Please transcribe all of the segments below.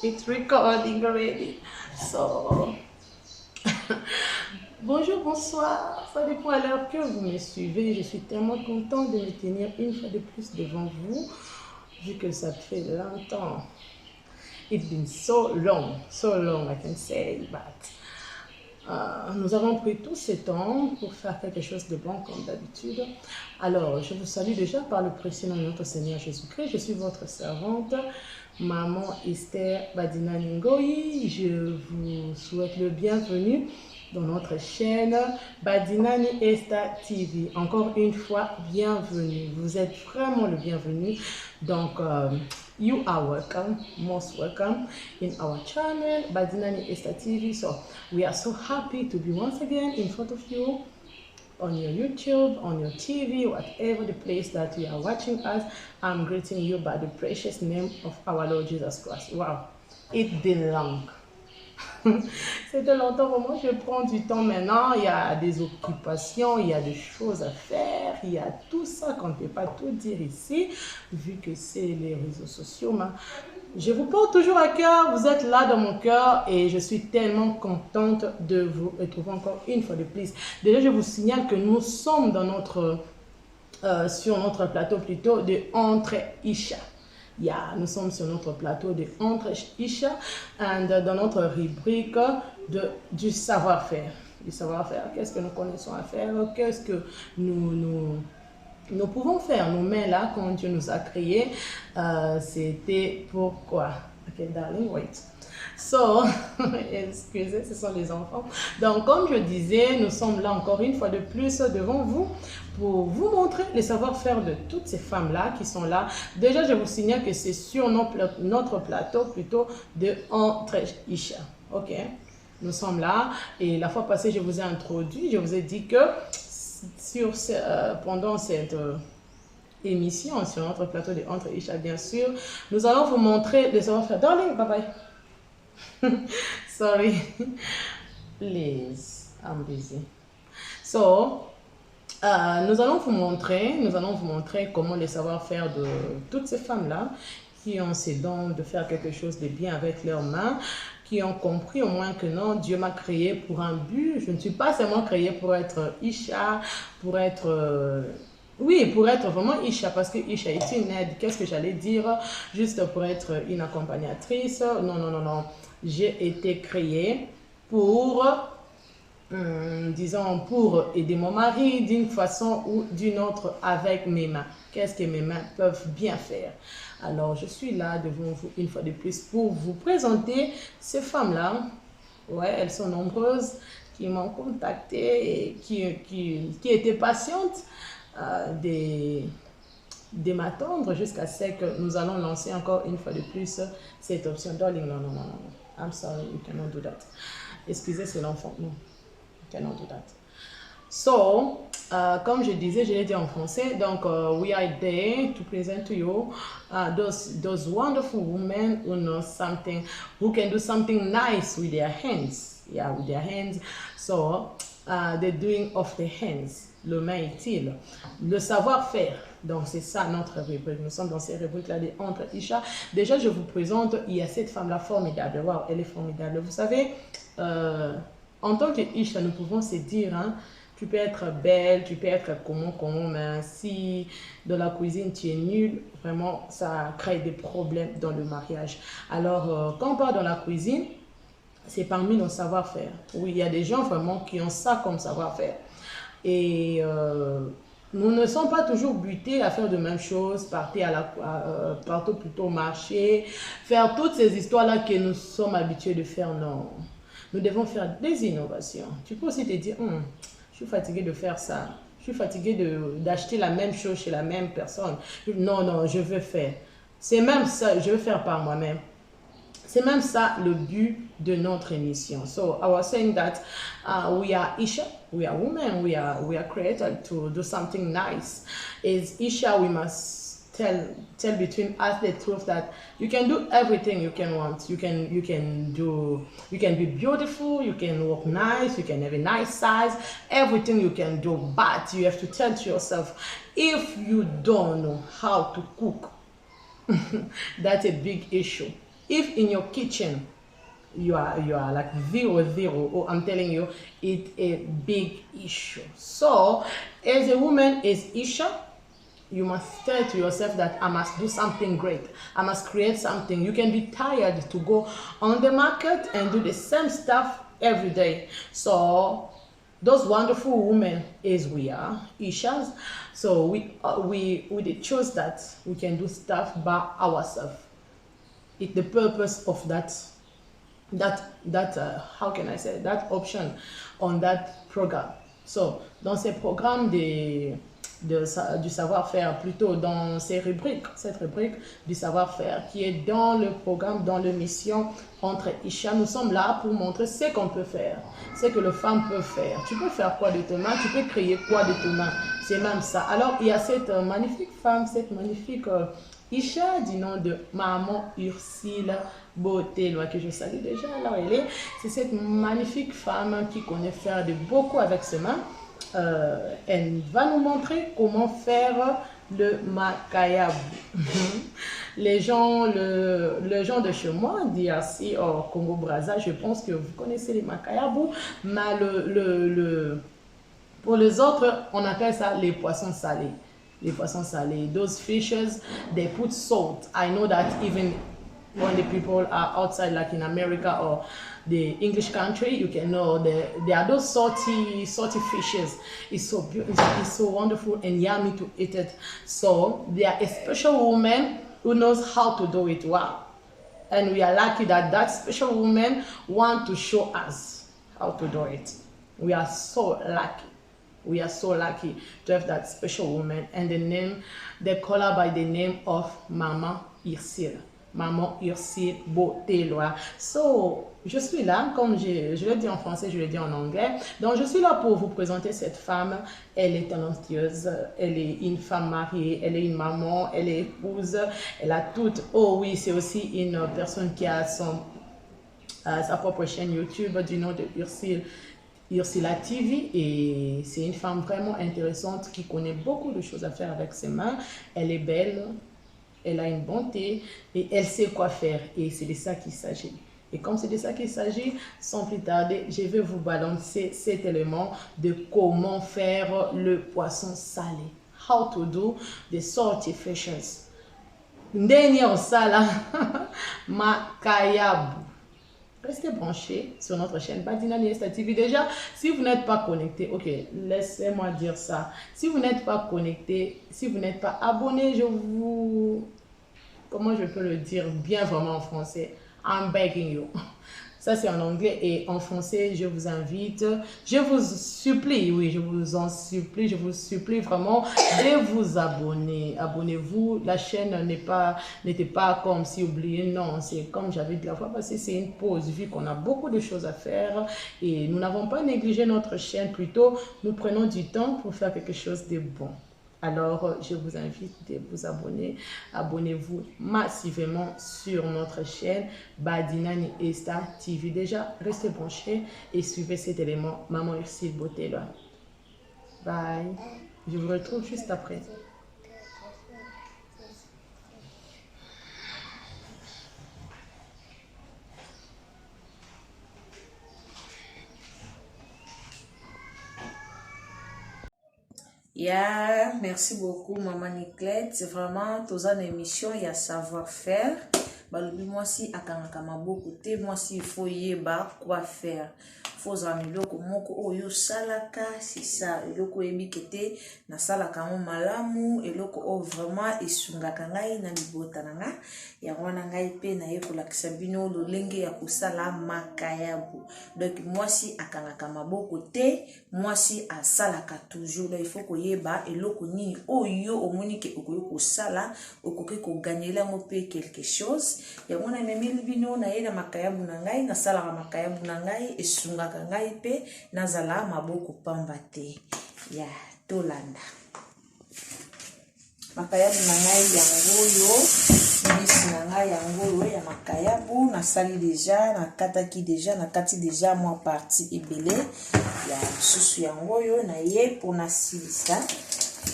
It's recording already. So, bonjour, bonsoir. Ça dépend à l'heure que vous me suivez. Je suis tellement contente de me tenir une fois de plus devant vous, vu que ça fait longtemps. It's been so long, I can say, but nous avons pris tout ce temps pour faire quelque chose de bon comme d'habitude. Alors, je vous salue déjà par le précieux nom de notre Seigneur Jésus-Christ. Je suis votre servante, Maman Esther Badina Ningoyi. Je vous souhaite le bienvenu dans notre chaîne Badinani Esther TV. Encore une fois, bienvenue. Vous êtes vraiment le bienvenu. Donc, you are welcome, most welcome in our channel Badinani Esther TV. So, we are so happy to be once again in front of you on your YouTube, on your TV, whatever the place that you are watching us. I'm greeting you by the precious name of our Lord Jesus Christ. Wow, it's been long. C'était longtemps pour moi, je prends du temps maintenant, il y a des occupations, il y a des choses à faire, il y a tout ça qu'on ne peut pas tout dire ici, vu que c'est les réseaux sociaux. Mais je vous porte toujours à cœur, vous êtes là dans mon cœur et je suis tellement contente de vous retrouver encore une fois de plus. Déjà, je vous signale que nous sommes dans sur notre plateau plutôt de Entre Isha. Yeah, nous sommes sur notre plateau de Entre Isha et dans notre rubrique du savoir-faire. Du savoir-faire, qu'est-ce que nous connaissons à faire, qu'est-ce que nous pouvons faire, nos mains là, quand Dieu nous a créés, c'était pourquoi. Ok, darling, wait. So, excusez, ce sont les enfants. Donc, comme je disais, nous sommes là encore une fois de plus devant vous pour vous montrer les savoir-faire de toutes ces femmes-là qui sont là. Déjà, je vous signale que c'est sur notre plateau plutôt de Entre Isha. Ok, nous sommes là et la fois passée, je vous ai introduit, je vous ai dit que pendant cette émission sur notre plateau de Entre Isha, bien sûr, nous allons vous montrer les savoir-faire. Darling, bye bye. Sorry, Liz, I'm busy. So, nous allons vous montrer comment les savoir-faire de toutes ces femmes-là qui ont ces dons de faire quelque chose de bien avec leurs mains, qui ont compris au moins que non, Dieu m'a créé pour un but. Je ne suis pas seulement créée pour être Isha, pour être... oui, pour être vraiment Isha, parce que Isha est une aide. Qu'est-ce que j'allais dire? Juste pour être une accompagnatrice. Non, non, non, non. J'ai été créée pour, disons, pour aider mon mari d'une façon ou d'une autre avec mes mains. Qu'est-ce que mes mains peuvent bien faire? Alors, je suis là devant vous une fois de plus pour vous présenter ces femmes-là. Ouais, elles sont nombreuses qui m'ont contacté et qui étaient patientes de m'attendre jusqu'à ce que nous allons lancer encore une fois de plus cette option. Darling, non, non, non, non. I'm sorry, you cannot do that. Excusez, c'est l'enfant. Non, you cannot do that. So, comme je disais, je l'ai dit en français, donc we are there to present to you those wonderful women who know something, who can do something nice with their hands. Yeah, with their hands. So, the doing of the hands. Le main utile, le savoir-faire. Donc, c'est ça notre rubrique. Nous sommes dans ces rubriques-là de Entre Isha. Déjà, je vous présente, il y a cette femme-là formidable. Waouh, elle est formidable. Vous savez, en tant que Isha, nous pouvons se dire, hein, tu peux être belle, tu peux être comment, mais si dans la cuisine tu es nul, vraiment, ça crée des problèmes dans le mariage. Alors, quand on parle dans la cuisine, c'est parmi nos savoir-faire. Oui, il y a des gens vraiment qui ont ça comme savoir-faire. Et nous ne sommes pas toujours butés à faire de même chose, partir plutôt au marché, faire toutes ces histoires-là que nous sommes habitués de faire. Non, nous devons faire des innovations. Tu peux aussi te dire, je suis fatigué de faire ça, je suis fatigué d'acheter la même chose chez la même personne. Non, non, je veux faire. C'est même ça, je veux faire par moi-même. C'est même ça le but de notre émission. So I was saying that we are Isha, we are women, we are created to do something nice. As Isha, we must tell between us the truth that you can do everything you can want. You can be beautiful, you can look nice, you can have a nice size, everything you can do. But you have to tell to yourself, if you don't know how to cook, that's a big issue. If in your kitchen, you are like 0-0, oh, I'm telling you, it's a big issue. So as a woman, as Isha, you must tell to yourself that I must do something great. I must create something. You can be tired to go on the market and do the same stuff every day. So those wonderful women as we are, Ishas, so we did choose that we can do stuff by ourselves. It's the purpose of that how can I say, that option on that programme. So dans ces programmes du savoir-faire, plutôt dans cette rubrique du savoir-faire qui est dans le programme, dans le mission entre Isha, nous sommes là pour montrer ce qu'on peut faire, ce que les femmes peuvent faire. Tu peux faire quoi de tes mains, tu peux créer quoi de tes mains, c'est même ça. Alors il y a cette magnifique femme, cette magnifique Isha du nom de Maman Ursule Botellois, que je salue déjà, là où elle est. C'est cette magnifique femme qui connaît faire de beaucoup avec ses mains. Elle va nous montrer comment faire le makayabu. Les gens de chez moi, DRC au Congo-Brazza, je pense que vous connaissez les makayabu, mais pour les autres, on appelle ça les poissons salés. Les poissons salés. Those fishes, they put salt. I know that even when the people are outside, like in America or the English country, you can know there are those salty fishes. It's so beautiful, it's so wonderful and yummy to eat it. So there are a special woman who knows how to do it well, and we are lucky that that special woman want to show us how to do it. We are so lucky. We are so lucky to have that special woman, and they call her by the name of Maman Ursule. Maman Ursule Botellois. So, je suis là, comme je le dis en français, je le dis en anglais. Donc, je suis là pour vous présenter cette femme. Elle est talentueuse, elle est une femme mariée, elle est une maman, elle est épouse, elle a toutes. Oh oui, c'est aussi une personne qui a sa propre chaîne YouTube du nom de Ursula TV, et c'est une femme vraiment intéressante qui connaît beaucoup de choses à faire avec ses mains. Elle est belle, elle a une bonté et elle sait quoi faire, et c'est de ça qu'il s'agit. Et comme c'est de ça qu'il s'agit, sans plus tarder, je vais vous balancer cet élément de comment faire le poisson salé. How to do the salty fishes. Ndeni osala makayabu. Restez branchés sur notre chaîne Badina Niesta TV. Déjà, si vous n'êtes pas connecté, ok, laissez-moi dire ça. Si vous n'êtes pas connecté, si vous n'êtes pas abonné, comment je peux le dire bien vraiment en français? I'm begging you. Ça, c'est en anglais, et en français, je vous invite, je vous supplie, oui, je vous supplie vraiment de vous abonner. Abonnez-vous. La chaîne n'était pas comme si oublié, non, c'est comme j'avais dit la fois passée, c'est une pause, vu qu'on a beaucoup de choses à faire et nous n'avons pas négligé notre chaîne, plutôt nous prenons du temps pour faire quelque chose de bon. Alors, je vous invite de vous abonner. Abonnez-vous massivement sur notre chaîne Badina Niesta TV. Déjà, restez branchés et suivez cet élément. Maman Ursule Botellois. Bye. Je vous retrouve juste après. Yeah, merci beaucoup Maman Niclette. C'est vraiment une émission, il y a savoir-faire. Balobi moi si akangaka maboko te, moi si il faut yeba quoi faire. Faut amiloko moko oyo salaka, c'est ça. Eloko ebikete na salaka mo malamu, eloko o vraiment esungaka ngai na libota nanga. Ya wana ngai pe na yekolakisa bino lolenge ya kosala makayabu. Donc moi si akangaka maboko te, moi si asalaka toujours. Donc il faut koyeba eloko nini oyo omonike okoyo kosala, okoki ko gagner mo pe quelque chose. Ya wana memeli bino na yela makayabu na ngai, na salaka makayabu na ngai esungaka ngai pe nazala maboko pamba te. Ya tolanda makayabu na ngai yango yo, bisi na ngai yango yo ya makayabu nasali déjà, nakataki déjà, nakati déjà moi partie ebele ya susu yango yo na ye pour nasilisa.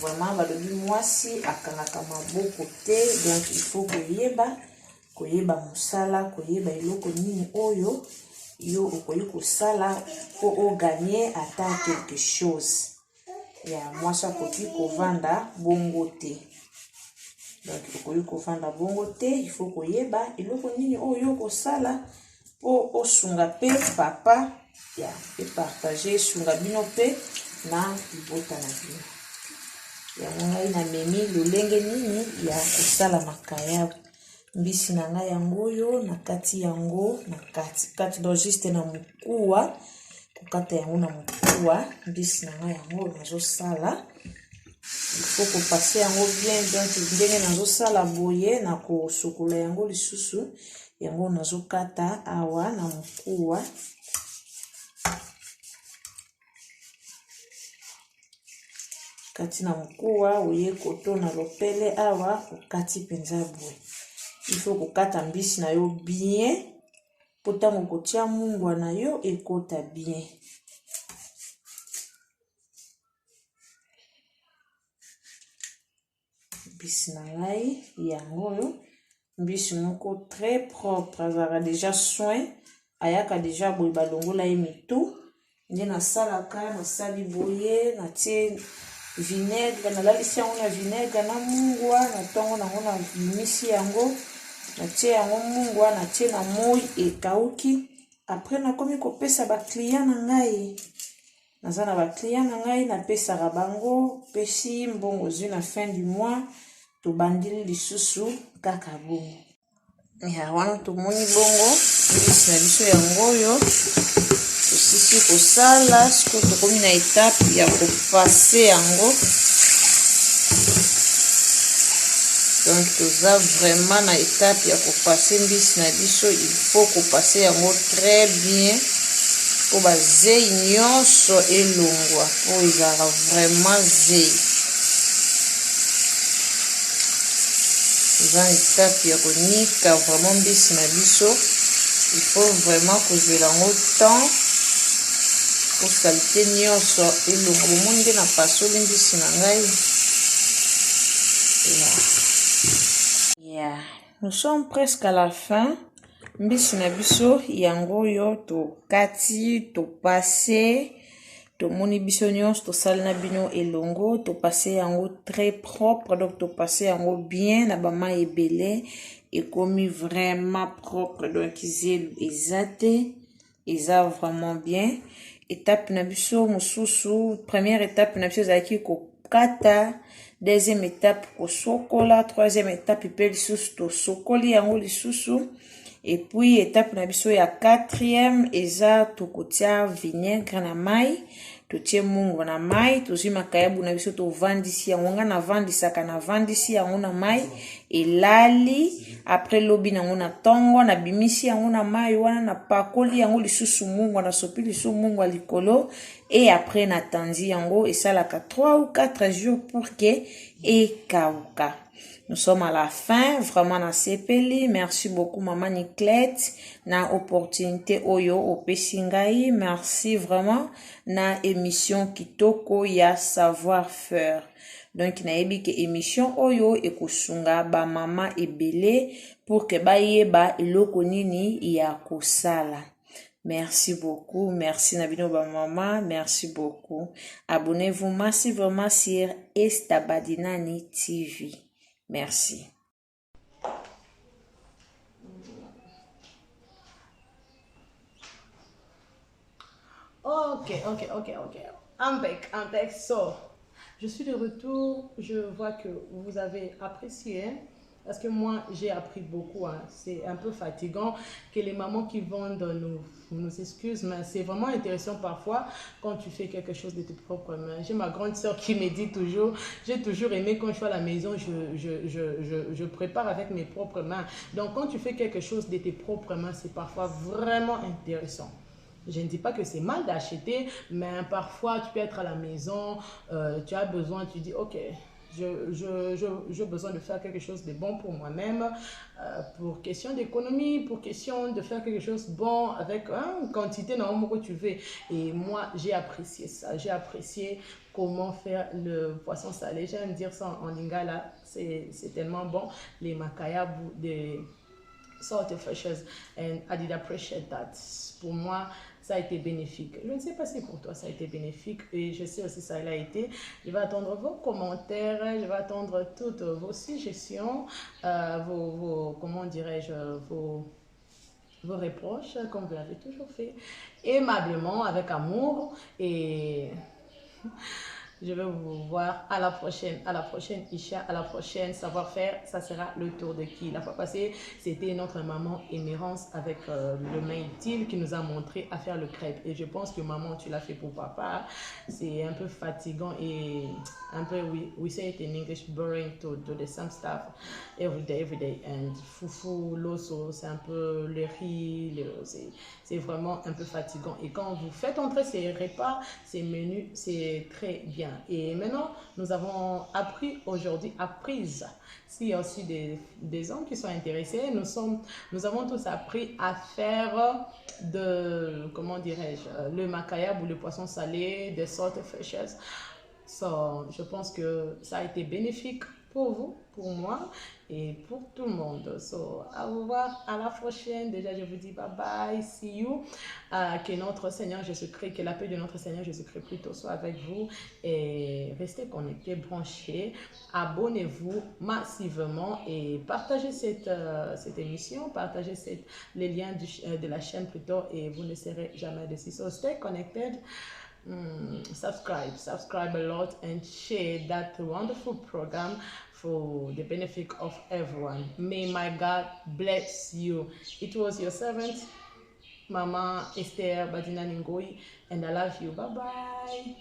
Vraiment balobi mwasi akangaka maboko te, donc il faut koyeba koyeba mosala koyeba eloko nini oyo yo okoki kosala po oganye ata quelque chose ya mwasi akoki kovanda bongo te. Donc okoki kovanda bongo te, il faut koyeba eloko nini oyo kosala po osunga pe papa ya pe partager sunga bino pe na libota na bino. Yango ngai na memi lolenge nini ya kosala makayabo. Mbisi na ngai yango oyo na kati yango na kati do juste na mukuwa kokata yango na mukuwa. Mbisi na ngai yango nazosala il faut kopase yango bien, donc ndenge nazosala boye na kosukola yango lisusu yango nazokata awa na mukuwa. Kati na mukuwa oye kotona lopele awa okati penza boye. Il faut kokata mbisi na yo bien po tango kotia mungwa na yo ekota bien. Mbisi na ngai yango oyo mbisi moko très propre, azaka déjà soin, ayaka déjà boye balongola ye mitu. Nde nasalaka nasali boye natie vinaigre, nalalisi yango na vinaigre na mungwa, natongo nango na limisi yango, natie yango mungwa, natie na moi ekauki. Après nakomi kopesa ba client na ngai. Naza na ba client na ngai napesaka bango, pesi mbongo zwi na fin du mois, tobandili lisusu kaka bongo. Ya wana tomoni bongo mbisi na biso yango oyo tosisi kosala, siko tokomi na étape ya kopase yango. Donc toza vraiment na étape ya kopase mbisi na biso, il faut kopase yango très bien po bazei nyonso elongwa po ezala vraiment zei. Toza na étape ya konika vraiment mbisi na biso, il faut vraiment kozwela yango temps po salite nyonso elongwa. Bomoni nde na pasoli mbisi na ngai. Yeah. Nous sommes presque à la fin. Mbisi na biso yango yo to kati to passé to moni biso nyonso to sali na bino elongo, to passé yango très propre, donc to passé yango bien na bama ebele et komi vraiment propre, donc zelu ezate eza vraiment bien. Étape na biso mususu, première étape na biso zaki ko kata, deuxième étape ko sokola, troisième étape pe lisusu to sokoli yango lisusu. Et puis étape na biso ya quatrième eza to kotia vinaigre na mai, to tie mungu na mai, to zima kayabu na biso to vandisi yango nga na vandisaka na vandisi yango na mai elali. Après lobi nango na tongo na bimisi yango na mai wana na pakoli yango lisusu mungu na sopi lisusu mungu likolo. Et après na tandi yango esalaka 3 ou 4 jours pour que ekauka. Nous sommes à la fin, vraiment na sepeli. Merci beaucoup maman Niclette na opportunité oyo opesi ngai. Merci vraiment na émission kitoko ya savoir faire. Donc nayebi ke émission oyo ekosunga ba mama ebele pour que ba yeba eloko nini ya kosala. Merci beaucoup, merci Nabino Bamama, merci beaucoup. Abonnez-vous massivement sur Estabadinani TV. Merci. Ok. Impec. So, je suis de retour. Je vois que vous avez apprécié. Parce que moi, j'ai appris beaucoup. Hein. C'est un peu fatigant que les mamans qui vendent nous excusent. Mais c'est vraiment intéressant parfois quand tu fais quelque chose de tes propres mains. J'ai ma grande soeur qui me dit toujours, j'ai toujours aimé quand je suis à la maison, je prépare avec mes propres mains. Donc quand tu fais quelque chose de tes propres mains, c'est parfois vraiment intéressant. Je ne dis pas que c'est mal d'acheter, mais parfois tu peux être à la maison, tu as besoin, tu dis ok, j'ai besoin de faire quelque chose de bon pour moi-même, pour question d'économie, pour question de faire quelque chose de bon avec une quantité normalement que tu veux. Et moi, j'ai apprécié ça. J'ai apprécié comment faire le poisson salé. J'aime dire ça en lingala, c'est tellement bon. Les makaya, salty fishes, and I did appreciate that. Pour moi, ça a été bénéfique. Je ne sais pas si pour toi ça a été bénéfique, et je sais aussi ça l'a été. Je vais attendre vos commentaires, je vais attendre toutes vos suggestions, comment dirais-je, vos reproches, comme vous l'avez toujours fait, aimablement, avec amour, et je vais vous voir à la prochaine Isha, à la prochaine savoir-faire. Ça sera le tour de qui? La fois passée, c'était notre maman Émérance avec le maïtil qui nous a montré à faire le crêpe. Et je pense que maman, tu l'as fait pour papa. C'est un peu fatigant et un peu, we say it in English, boring to do the same stuff every day. And foufou, l'osso, c'est un peu le riz, c'est vraiment un peu fatigant. Et quand vous faites entrer ces repas, ces menus, c'est très bien. Et maintenant, nous avons appris aujourd'hui, s'il y a aussi des hommes qui sont intéressés, nous avons tous appris à faire comment dirais-je, le makayab ou le poisson salé, des salted fishes. So, je pense que ça a été bénéfique pour vous, pour moi et pour tout le monde. So, à vous voir à la prochaine. Déjà, je vous dis bye bye, see you. Que notre Seigneur Jésus-Christ, que la paix de notre Seigneur Jésus-Christ plutôt soit avec vous, et restez connectés, branchés. Abonnez-vous massivement et partagez cette émission, partagez les liens de la chaîne plutôt, et vous ne serez jamais déçus. So, stay connected. Subscribe a lot and share that wonderful program for the benefit of everyone. May my God bless you. It was your servant, Mama Esther Badina Ningoi, and I love you. Bye bye.